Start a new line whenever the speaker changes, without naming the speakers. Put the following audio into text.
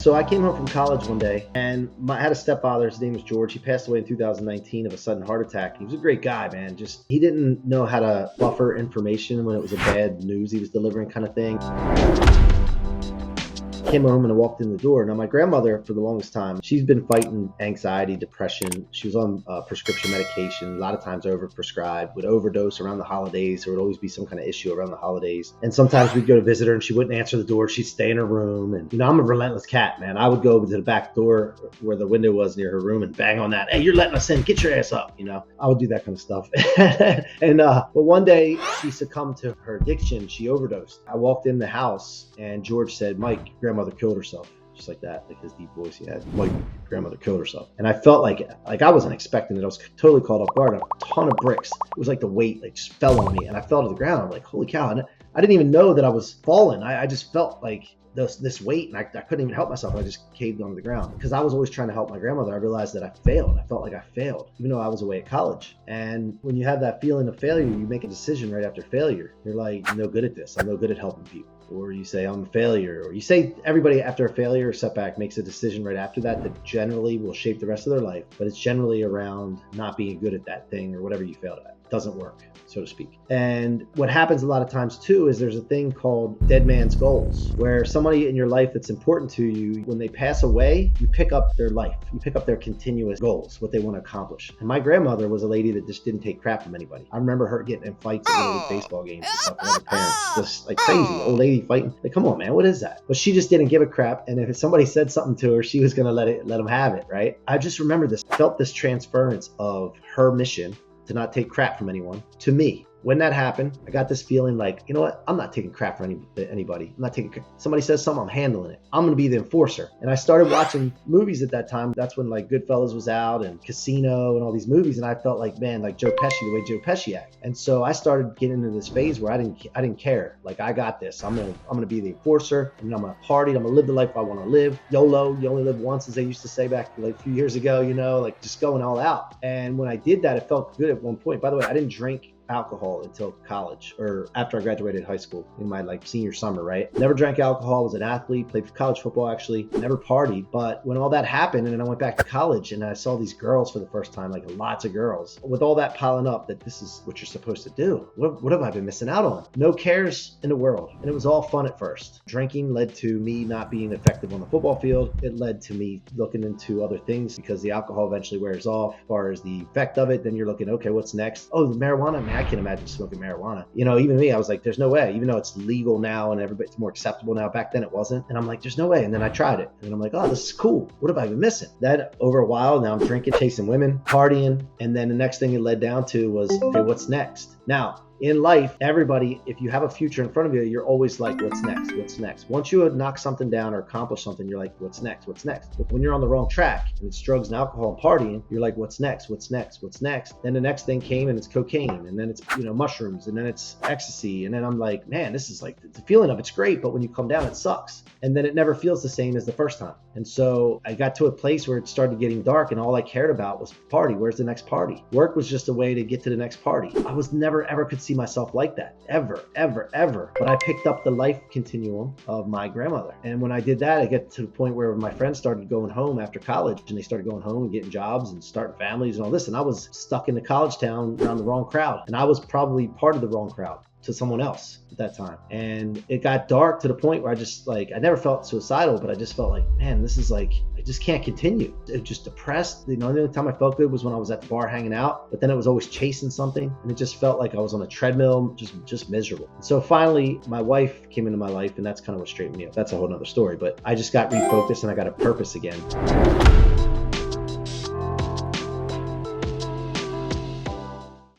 So I came home from college one day and I had a stepfather. His name was George. He passed away in 2019 of a sudden heart attack. He was a great guy, man. Just he didn't know how to buffer information when it was a bad news he was delivering kind of thing. Came home and I walked in the door. Now, my grandmother, for the longest time, she's been fighting anxiety, depression. She was on prescription medication, a lot of times overprescribed, would overdose around the holidays. There would always be some kind of issue around the holidays. And sometimes we'd go to visit her and she wouldn't answer the door. She'd stay in her room. And, I'm a relentless cat, man. I would go to the back door where the window was near her room and bang on that. Hey, you're letting us in. Get your ass up. I would do that kind of stuff. But one day she succumbed to her addiction. She overdosed. I walked in the house and George said, "Mike, grandmother killed herself." Just like that, like his deep voice he had. "Mike, grandmother killed herself." And I felt like I wasn't expecting it. I was totally caught off guard. A ton of bricks. It was like the weight just fell on me and I fell to the ground. I'm like, holy cow. And I didn't even know that I was falling. I just felt like this weight and I couldn't even help myself. I just caved onto the ground because I was always trying to help my grandmother. I realized that I failed. I felt like I failed, even though I was away at college. And when you have that feeling of failure, you make a decision right after failure. You're like, I'm no good at this. I'm no good at helping people. Or you say, I'm a failure. Or you say everybody after a failure or setback makes a decision right after that generally will shape the rest of their life. But it's generally around not being good at that thing or whatever you failed at. It doesn't work, so to speak. And what happens a lot of times too is there's a thing called dead man's goals, where somebody in your life that's important to you, when they pass away, you pick up their life. You pick up their continuous goals, what they want to accomplish. And my grandmother was a lady that just didn't take crap from anybody. I remember her getting in fights at little league baseball games and stuff with other parents. Just like crazy, old lady fighting. Like, come on, man, what is that? But she just didn't give a crap. And if somebody said something to her, she was going to let them have it, right? I just remember felt this transference of her mission to not take crap from anyone to me. When that happened, I got this feeling like, you know what? I'm not taking crap from anybody. I'm not taking crap. Somebody says something, I'm handling it. I'm going to be the enforcer. And I started watching movies at that time. That's when like Goodfellas was out and Casino and all these movies. And I felt like, man, like Joe Pesci, the way Joe Pesci acts. And so I started getting into this phase where I didn't care. Like, I got this. I'm going to be the enforcer, and I'm going to party. I'm going to live the life I want to live. YOLO, you only live once, as they used to say back like a few years ago, like just going all out. And when I did that, it felt good at one point. By the way, I didn't drink alcohol until college, or after I graduated high school in my senior summer, right? Never drank alcohol, was an athlete, played for college football actually, never partied. But when all that happened and then I went back to college and I saw these girls for the first time, like lots of girls, with all that piling up that this is what you're supposed to do. What have I been missing out on? No cares in the world. And it was all fun at first. Drinking led to me not being effective on the football field. It led to me looking into other things because the alcohol eventually wears off. As far as the effect of it, then you're looking, okay, what's next? Oh, the marijuana, man, I can't imagine smoking marijuana. Even me, I was like, there's no way, even though it's legal now and it's more acceptable now. Back then it wasn't. And I'm like, there's no way. And then I tried it and I'm like, oh, this is cool. What have I been missing? Then over a while, now I'm drinking, chasing women, partying. And then the next thing it led down to was, okay, what's next? Now, in life, everybody, if you have a future in front of you, you're always like, what's next? What's next? Once you knock something down or accomplish something, you're like, what's next? What's next? But when you're on the wrong track and it's drugs and alcohol and partying, you're like, what's next? What's next? What's next? Then the next thing came and it's cocaine, and then it's, mushrooms, and then it's ecstasy. And then I'm like, man, this is like, the feeling of it's great, but when you come down, it sucks. And then it never feels the same as the first time. And so I got to a place where it started getting dark and all I cared about was party. Where's the next party? Work was just a way to get to the next party. I was never, ever could see myself like that. Ever, ever, ever. But I picked up the life continuum of my grandmother. And when I did that, I get to the point where my friends started going home after college, and they started going home and getting jobs and starting families and all this. And I was stuck in the college town around the wrong crowd. And I was probably part of the wrong crowd to someone else at that time. And it got dark to the point where I never felt suicidal, but I just felt like, man, this is like, I just can't continue. It was just depressed. The only time I felt good was when I was at the bar hanging out, but then it was always chasing something. And it just felt like I was on a treadmill, just miserable. And so finally, my wife came into my life, and that's kind of what straightened me up. That's a whole nother story, but I just got refocused and I got a purpose again.